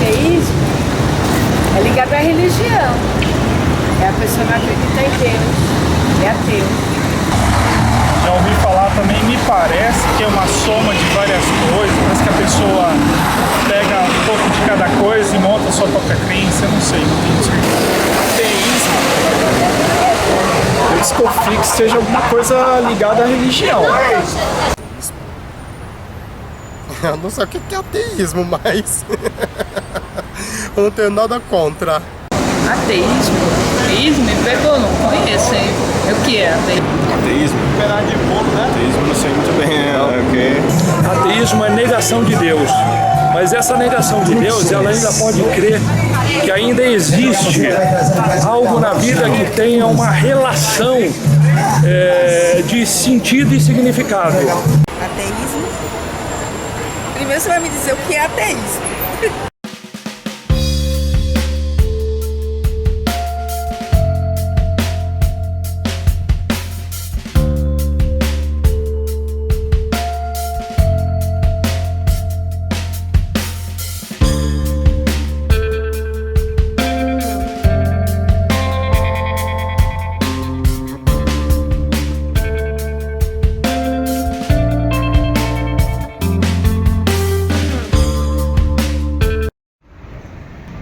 ateísmo é ligado à religião. A pessoa não acredita em Deus, é ateu. Já ouvi falar também, me parece que é uma soma de várias coisas, parece que a pessoa pega um pouco de cada coisa e monta a sua própria crença, eu não sei, não tenho certeza. Ateísmo, eu desconfio que seja alguma coisa ligada à religião. Eu não sei o que é ateísmo, mas eu não tenho nada contra. Ateísmo? Ateísmo? Me pegou, não conheço, hein? O que é ateísmo? Ateísmo? Ateísmo não sei muito bem, ok. Ateísmo é negação de Deus, mas essa negação de Deus, ela ainda pode crer que ainda existe algo na vida que tenha uma relação de sentido e significado. Ateísmo? Primeiro você vai me dizer o que é ateísmo.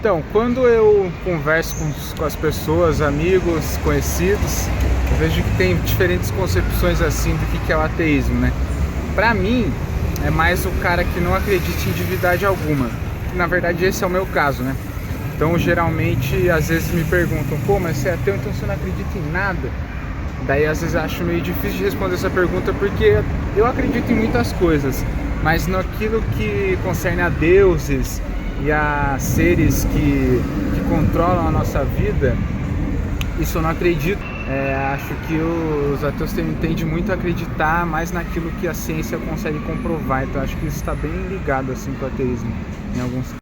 Então, quando eu converso com as pessoas, amigos, conhecidos, eu vejo que tem diferentes concepções assim do que é o ateísmo, né? Pra mim, é mais o cara que não acredita em divindade alguma. Na verdade, esse é o meu caso, né? Então, geralmente, às vezes me perguntam, pô, mas você é ateu, então você não acredita em nada? Daí, às vezes, acho meio difícil de responder essa pergunta, porque eu acredito em muitas coisas, mas naquilo que concerne a deuses e a seres que controlam a nossa vida, isso eu não acredito. Acho que os ateus tendem muito a acreditar mais naquilo que a ciência consegue comprovar, então acho que isso está bem ligado assim com o ateísmo em alguns casos.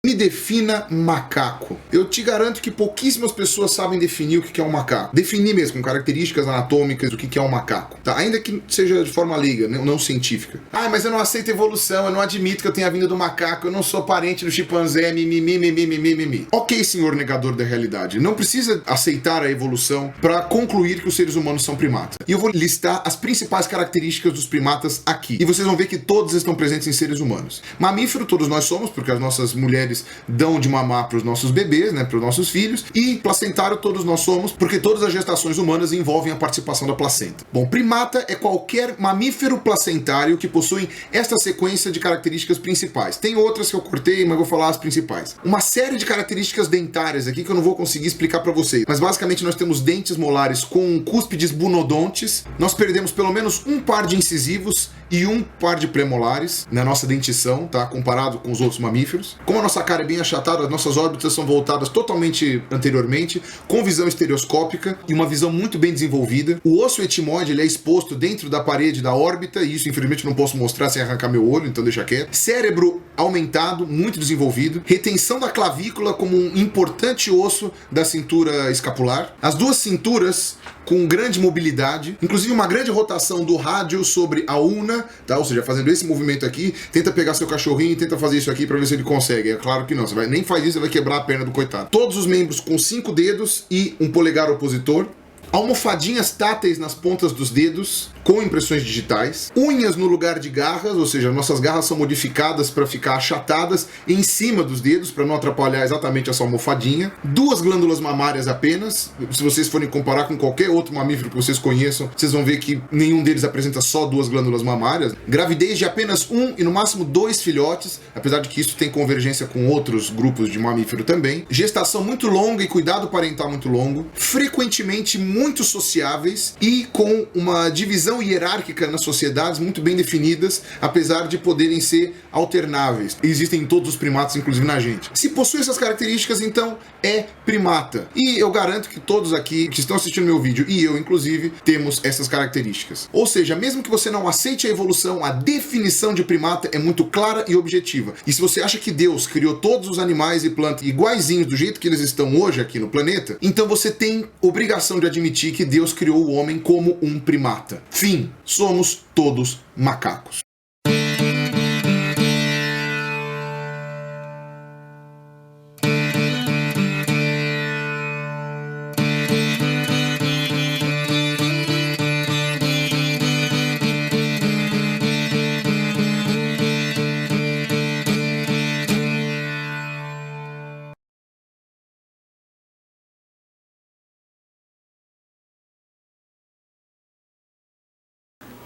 Me defina macaco. Eu te garanto que pouquíssimas pessoas sabem definir o que é um macaco. Definir mesmo, com características anatômicas do que é um macaco. Tá? Ainda que seja de forma leiga, não científica. Ah, mas eu não aceito evolução, eu não admito que eu tenha vindo do macaco, eu não sou parente do chimpanzé, mimimi. Ok, senhor negador da realidade. Não precisa aceitar a evolução para concluir que os seres humanos são primatas. E eu vou listar as principais características dos primatas aqui. E vocês vão ver que todos estão presentes em seres humanos. Mamífero, todos nós somos, porque as nossas mulheres dão de mamar para os nossos bebês, né, para os nossos filhos, e placentário todos nós somos, porque todas as gestações humanas envolvem a participação da placenta. Bom, primata é qualquer mamífero placentário que possui esta sequência de características principais. Tem outras que eu cortei, mas vou falar as principais. Uma série de características dentárias aqui que eu não vou conseguir explicar para vocês, mas basicamente nós temos dentes molares com cúspides bunodontes, nós perdemos pelo menos um par de incisivos e um par de premolares na nossa dentição, tá? Comparado com os outros mamíferos. Como a nossa cara é bem achatada, as nossas órbitas são voltadas totalmente anteriormente, com visão estereoscópica e uma visão muito bem desenvolvida. O osso etimoide, ele é exposto dentro da parede da órbita, e isso infelizmente não posso mostrar sem arrancar meu olho, então deixa quieto. Cérebro aumentado, muito desenvolvido. Retenção da clavícula como um importante osso da cintura escapular. As duas cinturas com grande mobilidade, inclusive uma grande rotação do rádio sobre a ulna, tá? Ou seja, fazendo esse movimento aqui, tenta pegar seu cachorrinho e tenta fazer isso aqui para ver se ele consegue. É claro que não, você nem faz isso, você vai quebrar a perna do coitado. Todos os membros com 5 dedos e um polegar opositor. Almofadinhas táteis nas pontas dos dedos, com impressões digitais. Unhas no lugar de garras, ou seja, nossas garras são modificadas para ficar achatadas em cima dos dedos, para não atrapalhar exatamente essa almofadinha. 2 glândulas mamárias apenas. Se vocês forem comparar com qualquer outro mamífero que vocês conheçam, vocês vão ver que nenhum deles apresenta só 2 glândulas mamárias. Gravidez de apenas 1 e no máximo 2 filhotes, apesar de que isso tem convergência com outros grupos de mamífero também. Gestação muito longa e cuidado parental muito longo. Frequentemente muito sociáveis e com uma divisão hierárquica nas sociedades muito bem definidas, apesar de poderem ser alternáveis. Existem em todos os primatas, inclusive na gente. Se possui essas características, então é primata. E eu garanto que todos aqui que estão assistindo meu vídeo, e eu inclusive, temos essas características. Ou seja, mesmo que você não aceite a evolução, a definição de primata é muito clara e objetiva. E se você acha que Deus criou todos os animais e plantas iguaizinhos do jeito que eles estão hoje aqui no planeta, então você tem obrigação de admitir admitir que Deus criou o homem como um primata. Fim. Somos todos macacos.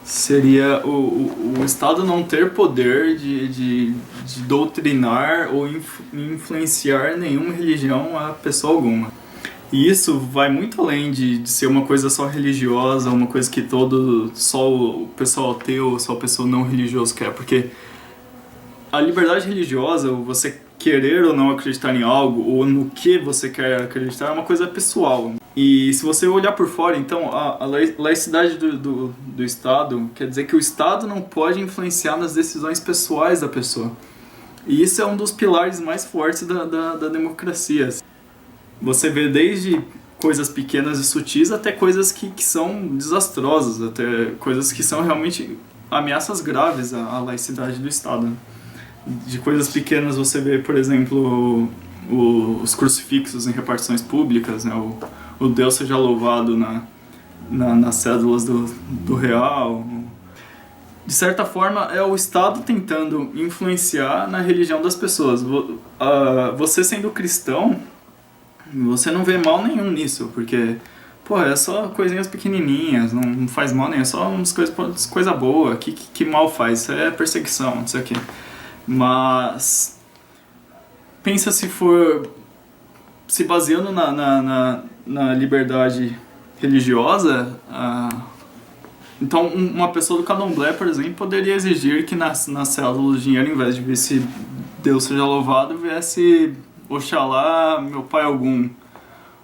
Seria o Estado não ter poder de doutrinar ou influenciar nenhuma religião a pessoa alguma. E isso vai muito além de ser uma coisa só religiosa, uma coisa que só o pessoal ateu, só o pessoal não religioso quer, porque a liberdade religiosa, você querer ou não acreditar em algo, ou no que você quer acreditar, é uma coisa pessoal. E se você olhar por fora, então, a laicidade do Estado quer dizer que o Estado não pode influenciar nas decisões pessoais da pessoa. E isso é um dos pilares mais fortes da democracia. Você vê desde coisas pequenas e sutis até coisas que são desastrosas, até coisas que são realmente ameaças graves à laicidade do Estado. De coisas pequenas você vê, por exemplo, os crucifixos em repartições públicas, né? O Deus seja louvado nas cédulas do real. De certa forma, é o Estado tentando influenciar na religião das pessoas. Você sendo cristão, você não vê mal nenhum nisso, porque é só coisinhas pequenininhas, não faz mal nenhum, é só umas coisa boa, que mal faz, isso é perseguição, não sei o quê. Mas pensa se baseando na liberdade religiosa, então uma pessoa do candomblé, por exemplo, poderia exigir que nas células de dinheiro, ao invés de ver se Deus seja louvado, viesse Oxalá, meu pai algum.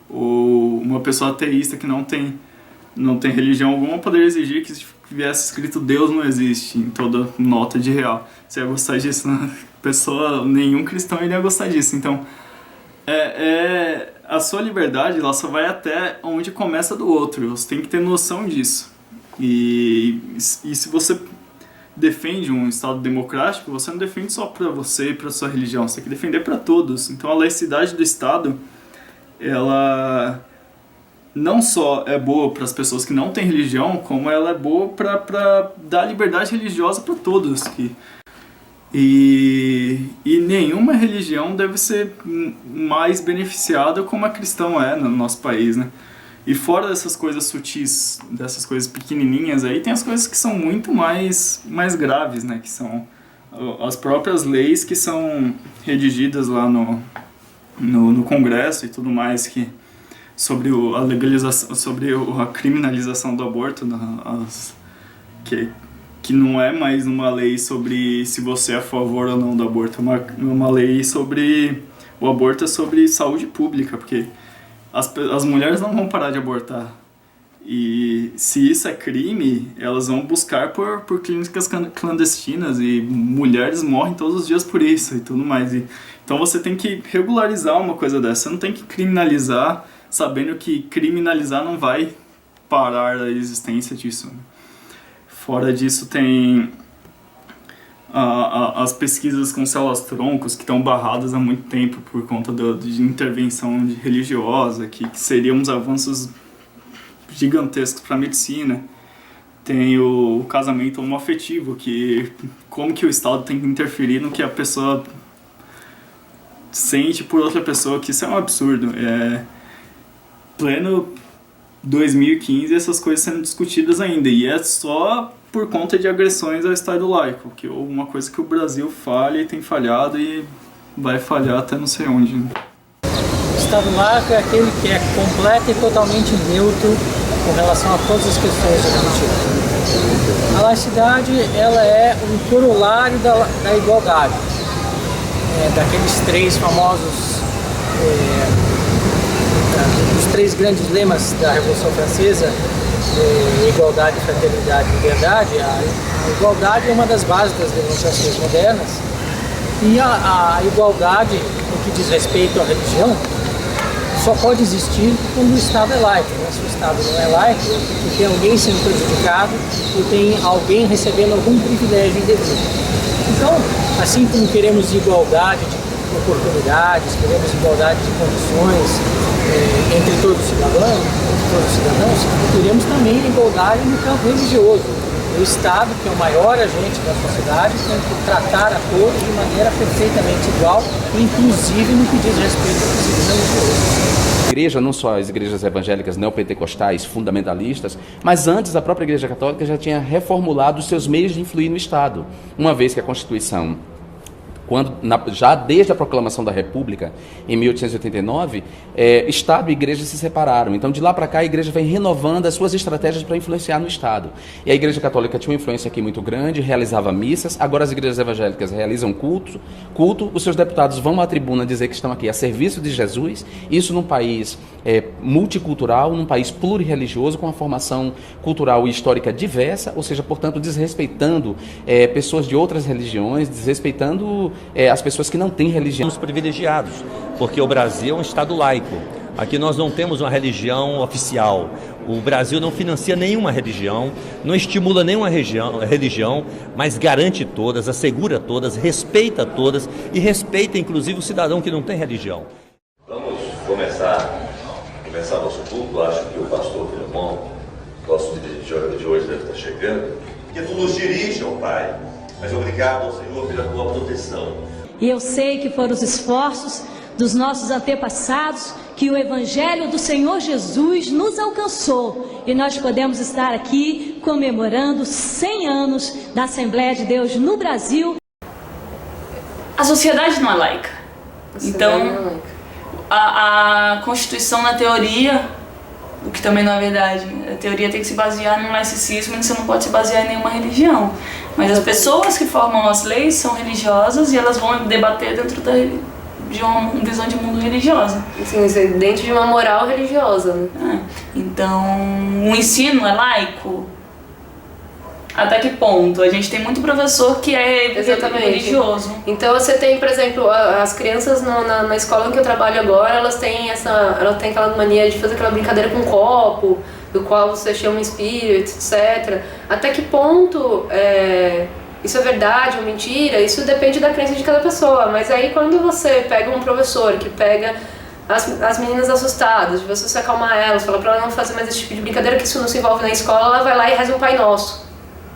Ou uma pessoa ateísta que não tem religião alguma poderia exigir que viesse escrito Deus não existe em toda nota de real. Você ia gostar disso, né? Nenhum cristão iria gostar disso. Então, a sua liberdade ela só vai até onde começa do outro. Você tem que ter noção disso. E se você defende um Estado democrático, você não defende só para você e para sua religião, você tem que defender para todos. Então a laicidade do Estado, ela não só é boa para as pessoas que não têm religião, como ela é boa para dar liberdade religiosa para todos. E nenhuma religião deve ser mais beneficiada como a cristã é no nosso país, né? E fora dessas coisas sutis, dessas coisas pequenininhas aí, tem as coisas que são muito mais graves, né? Que são as próprias leis que são redigidas lá no Congresso e tudo mais, sobre a legalização, sobre a criminalização do aborto, que não é mais uma lei sobre se você é a favor ou não do aborto, é uma lei sobre o aborto, é sobre saúde pública, porque as mulheres não vão parar de abortar. E se isso é crime, elas vão buscar por clínicas clandestinas e mulheres morrem todos os dias por isso e tudo mais. Então você tem que regularizar uma coisa dessa. Você não tem que criminalizar sabendo que criminalizar não vai parar a existência disso. Fora disso tem as pesquisas com células-troncos que estão barradas há muito tempo por conta de intervenção religiosa, que seriam uns avanços gigantescos para a medicina. Tem o casamento homoafetivo, como que o Estado tem que interferir no que a pessoa sente por outra pessoa, que isso é um absurdo. Pleno 2015 essas coisas sendo discutidas ainda, e é só por conta de agressões ao Estado laico, que é uma coisa que o Brasil falha e tem falhado e vai falhar até não sei onde. O Estado laico é aquele que é completo e totalmente neutro com relação a todas as questões discutidas. A laicidade, ela é um corolário da igualdade, daqueles três famosos, dos três grandes lemas da Revolução Francesa, igualdade, fraternidade e liberdade. A igualdade é uma das bases das democracias modernas, e a igualdade, no que diz respeito à religião, só pode existir quando o Estado é laico. Né? Se o Estado não é laico, e tem alguém sendo prejudicado, ou tem alguém recebendo algum privilégio indevido. Então, assim como queremos igualdade de oportunidades, queremos igualdade de condições entre todos os cidadãos, queremos também igualdade no campo religioso. O Estado, que é o maior agente da sociedade, tem que tratar a todos de maneira perfeitamente igual, inclusive no que diz respeito ao princípio religioso. A igreja, não só as igrejas evangélicas neopentecostais, fundamentalistas, mas antes a própria Igreja Católica já tinha reformulado os seus meios de influir no Estado, uma vez que a Constituição, já desde a proclamação da República, em 1889, Estado e Igreja se separaram. Então, de lá para cá, a Igreja vem renovando as suas estratégias para influenciar no Estado. E a Igreja Católica tinha uma influência aqui muito grande, realizava missas. Agora as igrejas evangélicas realizam culto. Os seus deputados vão à tribuna dizer que estão aqui a serviço de Jesus. Isso num país multicultural, num país plurirreligioso, com uma formação cultural e histórica diversa, ou seja, portanto, desrespeitando pessoas de outras religiões, desrespeitando as pessoas que não têm religião. Somos privilegiados, porque o Brasil é um Estado laico. Aqui nós não temos uma religião oficial. O Brasil não financia nenhuma religião, não estimula nenhuma religião, mas garante todas, assegura todas, respeita todas e respeita inclusive o cidadão que não tem religião. Vamos começar nosso culto. Acho que o pastor Filemon, nosso líder de hoje, deve estar chegando. Que tu nos dirija, ó Pai. Mas obrigado ao Senhor pela tua proteção. E eu sei que foram os esforços dos nossos antepassados que o Evangelho do Senhor Jesus nos alcançou. E nós podemos estar aqui comemorando 100 anos da Assembleia de Deus no Brasil. A sociedade não é laica. Então, a Constituição, na teoria, o que também não é verdade, a teoria tem que se basear no laicismo e você não pode se basear em nenhuma religião. Mas as pessoas que formam as leis são religiosas e elas vão debater dentro de uma visão de mundo religiosa. Sim, dentro de uma moral religiosa. Né? Então, o ensino é laico? Até que ponto? A gente tem muito professor que é religioso. Então você tem, por exemplo, as crianças na escola em que eu trabalho agora, elas têm aquela mania de fazer aquela brincadeira com um copo, do qual você chama espírito, etc. Até que ponto isso é verdade ou mentira? Isso depende da crença de cada pessoa. Mas aí quando você pega um professor que pega as meninas assustadas, de você acalmar elas, falar pra ela não fazer mais esse tipo de brincadeira, que isso não se envolve na escola, ela vai lá e reza um Pai Nosso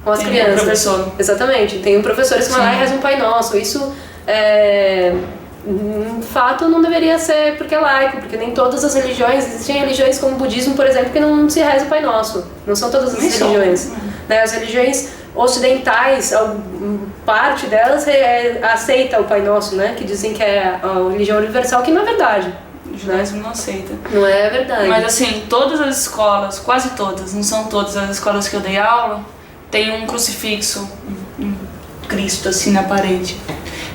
com as crianças. Um professor. Exatamente. Tem professores que vão lá e rezam um Pai Nosso. Isso, de fato, não deveria ser porque é laico, porque nem todas as religiões, existem religiões como o budismo, por exemplo, que não se reza o Pai Nosso. Não são todas as religiões. Né? As religiões ocidentais, parte delas aceita o Pai Nosso, né? Que dizem que é a religião universal, que não é verdade. O judaísmo não aceita. Não é verdade. Mas assim, todas as escolas, quase todas, não são todas as escolas que eu dei aula, tem um crucifixo, um Cristo assim na parede.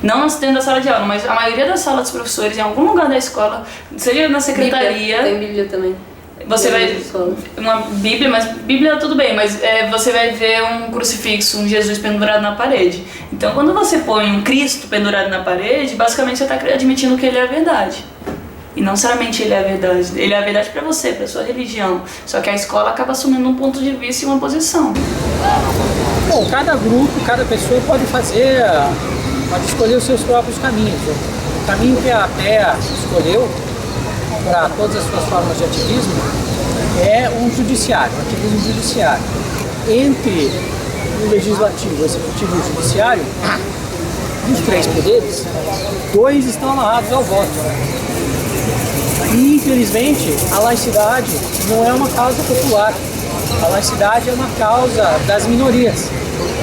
Não dentro da sala de aula, mas a maioria das salas dos professores, em algum lugar da escola, seja na secretaria... Tem Bíblia também. Você vai... Uma Bíblia, mas Bíblia tudo bem, mas você vai ver um crucifixo, um Jesus pendurado na parede. Então quando você põe um Cristo pendurado na parede, basicamente você está admitindo que ele é a verdade. E não necessariamente ele é a verdade. Ele é a verdade para você, para sua religião. Só que a escola acaba assumindo um ponto de vista e uma posição. Bom, cada grupo, cada pessoa pode escolher os seus próprios caminhos. O caminho que a APEA escolheu para todas as suas formas de ativismo é um judiciário, um ativismo judiciário. Entre o legislativo, o executivo e o judiciário, dos 3 poderes, 2 estão amarrados ao voto. E, infelizmente, a laicidade não é uma causa popular. A laicidade é uma causa das minorias.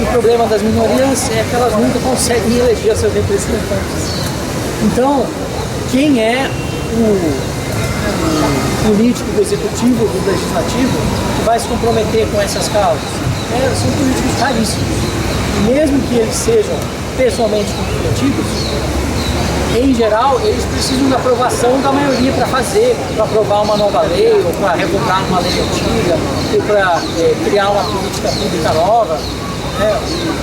O problema das minorias é que elas nunca conseguem eleger seus representantes. Então, quem é o político do executivo, do legislativo, que vai se comprometer com essas causas? São políticos caríssimos. E mesmo que eles sejam pessoalmente comprometidos, em geral, eles precisam da aprovação da maioria para aprovar uma nova lei, ou para revogar uma lei antiga, ou para criar uma política pública nova. né,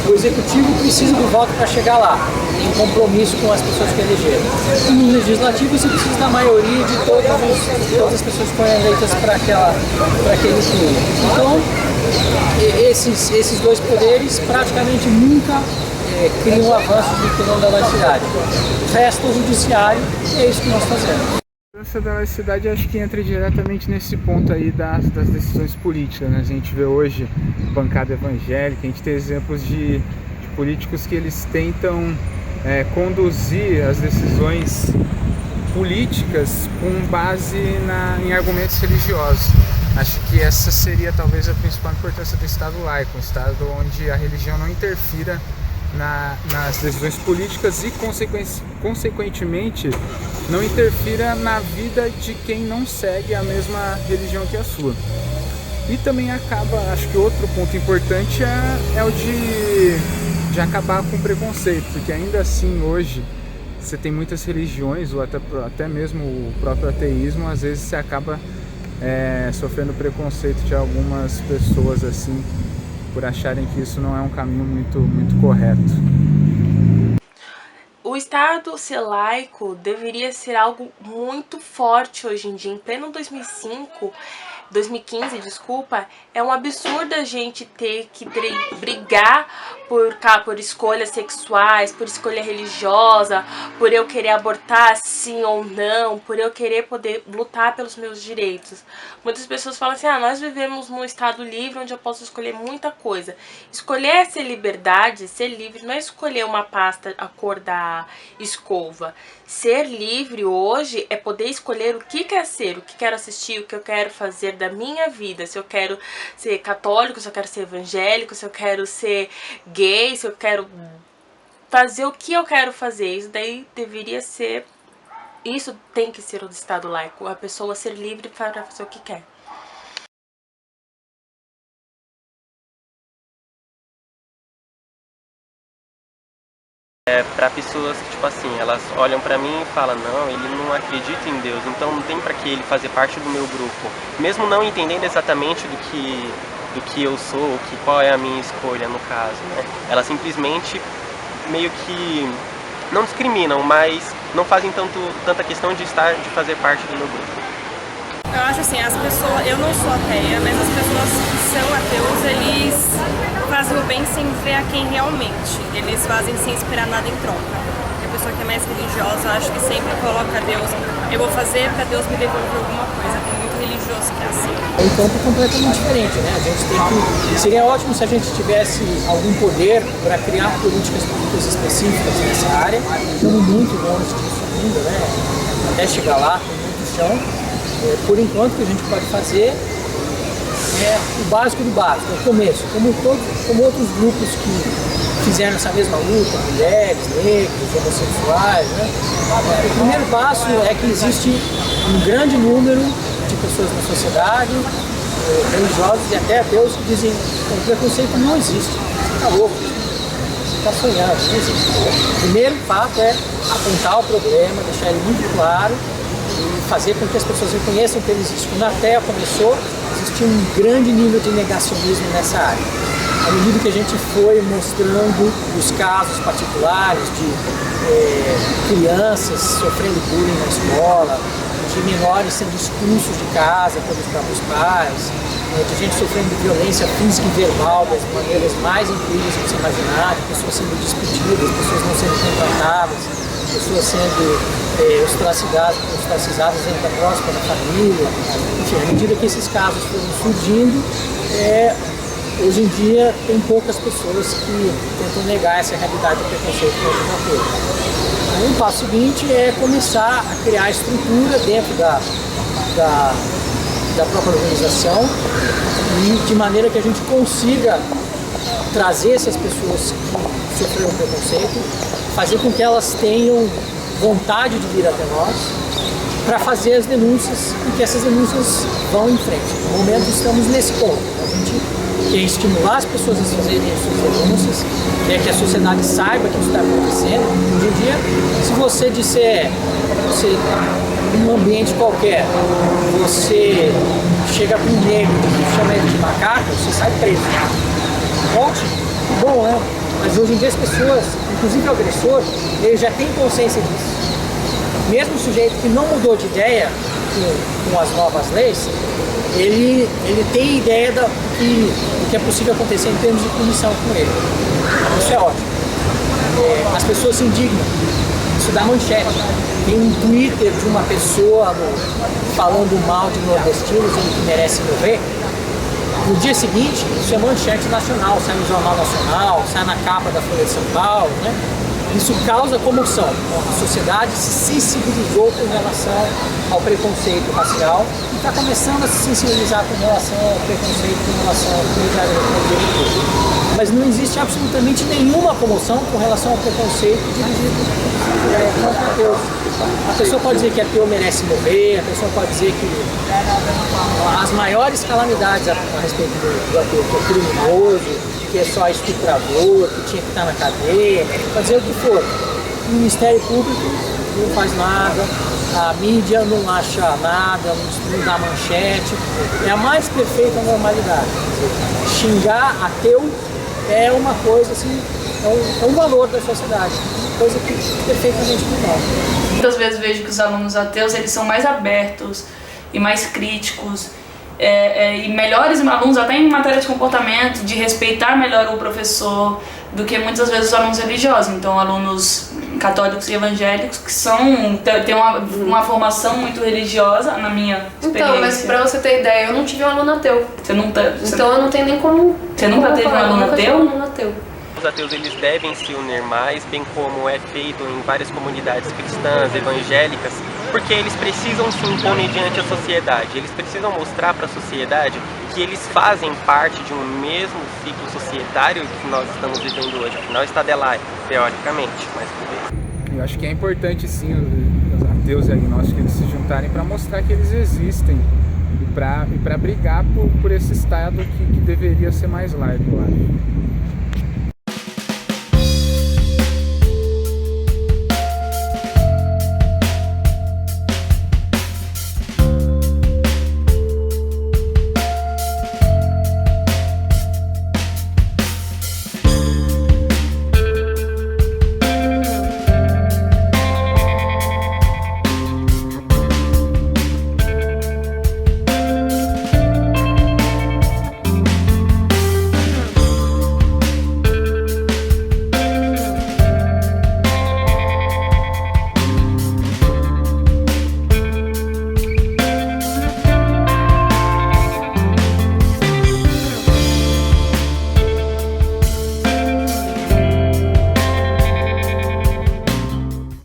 o executivo precisa do voto para chegar lá, tem um compromisso com as pessoas que elegeram. E no legislativo você precisa da maioria de todas as pessoas que foram eleitas para aquele clube. Então, esses dois poderes praticamente nunca criam avanços no plano da laicidade. O resto, o judiciário, é isso que nós fazemos. A segurança da laicidade acho que entra diretamente nesse ponto aí das decisões políticas, né? A gente vê hoje bancada evangélica, a gente tem exemplos de políticos que eles tentam conduzir as decisões políticas com base em argumentos religiosos. Acho que essa seria talvez a principal importância do Estado laico, um Estado onde a religião não interfira nas decisões políticas e, consequentemente, não interfira na vida de quem não segue a mesma religião que a sua. E também acaba, acho que outro ponto importante é o de acabar com o preconceito, porque ainda assim hoje você tem muitas religiões, ou até mesmo o próprio ateísmo, às vezes você acaba sofrendo preconceito de algumas pessoas assim, por acharem que isso não é um caminho muito correto. O Estado ser laico deveria ser algo muito forte hoje em dia. Em pleno 2015, desculpa, é um absurdo a gente ter que brigar por escolhas sexuais, por escolha religiosa, por eu querer abortar sim ou não, por eu querer poder lutar pelos meus direitos. Muitas pessoas falam assim, nós vivemos num estado livre onde eu posso escolher muita coisa. Escolher é ser liberdade, ser livre não é escolher uma pasta, a cor da escova. Ser livre hoje é poder escolher o que quer ser, o que quero assistir, o que eu quero fazer da minha vida. Se eu quero ser católico, se eu quero ser evangélico, se eu quero ser gay, se eu quero fazer o que eu quero fazer. Isso daí deveria ser... Isso tem que ser o Estado laico, a pessoa ser livre para fazer o que quer. Para pessoas que, tipo assim, elas olham para mim e falam, não, ele não acredita em Deus, então não tem para que ele fazer parte do meu grupo. Mesmo não entendendo exatamente do que eu sou, qual é a minha escolha no caso, né? Elas simplesmente meio que não discriminam, mas não fazem tanta questão de fazer parte do meu grupo. Eu acho assim, as pessoas, eu não sou ateia, mas as pessoas que são ateus, eles fazem o bem sem ver a quem realmente. Eles fazem sem esperar nada em troca. A pessoa que é mais religiosa, acho que sempre coloca Deus, eu vou fazer para Deus me devolver alguma coisa. Tem muito religioso que é assim. É um campo completamente diferente, né? A gente tem que... Seria ótimo se a gente tivesse algum poder para criar políticas públicas específicas nessa área. Estamos muito longe disso ainda, né? Até chegar lá, tem muito chão. Por enquanto, o que a gente pode fazer é o básico do básico, é o começo, como outros grupos que fizeram essa mesma luta, mulheres, negros, homossexuais, né? O primeiro passo é que existe um grande número de pessoas na sociedade, religiosos e até ateus, que dizem que o preconceito não existe, você está louco, você está sonhando, não existe. O primeiro fato é apontar o problema, deixar ele muito claro, e fazer com que as pessoas reconheçam que ele existe. Quando a Terra começou, existia um grande nível de negacionismo nessa área. À medida que a gente foi mostrando os casos particulares de crianças sofrendo bullying na escola, de menores sendo expulsos de casa pelos próprios pais, de gente sofrendo violência física e verbal das maneiras mais incríveis que você imaginar, de pessoas sendo despedidas, pessoas não sendo contratadas, pessoas sendo ostracizadas dentro da próxima família. Enfim, à medida que esses casos foram surgindo, hoje em dia tem poucas pessoas que tentam negar essa realidade do preconceito contra os atores. Aí, o passo seguinte é começar a criar estrutura dentro da própria organização, e de maneira que a gente consiga trazer essas pessoas que sofreram preconceito, fazer com que elas tenham vontade de vir até nós para fazer as denúncias, e que essas denúncias vão em frente. No momento estamos nesse ponto. A gente quer estimular as pessoas a fazerem as suas denúncias, quer que a sociedade saiba que isso está acontecendo. Hoje em dia, se você disser, num ambiente qualquer, você chega com um negro e chama ele de macaco, você sai preso. Ótimo. bom, né? Mas hoje em dia as pessoas, inclusive o agressor, ele já tem consciência disso. Mesmo o sujeito que não mudou de ideia com as novas leis, ele tem ideia do que é possível acontecer em termos de punição com ele. Isso é ótimo. As pessoas se indignam. Isso dá manchete. Tem um Twitter de uma pessoa falando mal de nordestinos, ele que merece morrer. No dia seguinte, isso é manchete nacional, sai no Jornal Nacional, sai na capa da Folha de São Paulo, né? Isso causa comoção. A sociedade se sensibilizou com relação ao preconceito racial e está começando a se sensibilizar com relação ao preconceito, com relação ao LGBT. Mas não existe absolutamente nenhuma comoção com relação ao preconceito dirigido contra ateus. A pessoa pode dizer que ateu merece morrer, a pessoa pode dizer que as maiores calamidades a respeito do ateu, que é criminoso, que é só estuprador, que tinha que estar na cadeia, pode dizer o que for. O Ministério Público não faz nada, a mídia não acha nada, não dá manchete. É a mais perfeita normalidade. Xingar ateu é uma coisa assim, é um valor da sociedade, coisa que é perfeitamente normal. Muitas vezes vejo que os alunos ateus eles são mais abertos e mais críticos e melhores alunos até em matéria de comportamento, de respeitar melhor o professor do que muitas vezes os alunos religiosos. Então alunos católicos e evangélicos que têm uma formação muito religiosa, na minha experiência. Então, mas pra você ter ideia, eu não tive um aluno ateu. Então eu não tenho nem como... Você nunca teve um aluno ateu? Os ateus eles devem se unir mais, bem como é feito em várias comunidades cristãs, evangélicas, porque eles precisam se impor diante da sociedade. Eles precisam mostrar para a sociedade que eles fazem parte de um mesmo ciclo societário que nós estamos vivendo hoje. Afinal, está de lá, teoricamente, mas eu acho que é importante sim os ateus e agnósticos eles se juntarem para mostrar que eles existem e para brigar por esse estado que deveria ser mais laico, eu acho.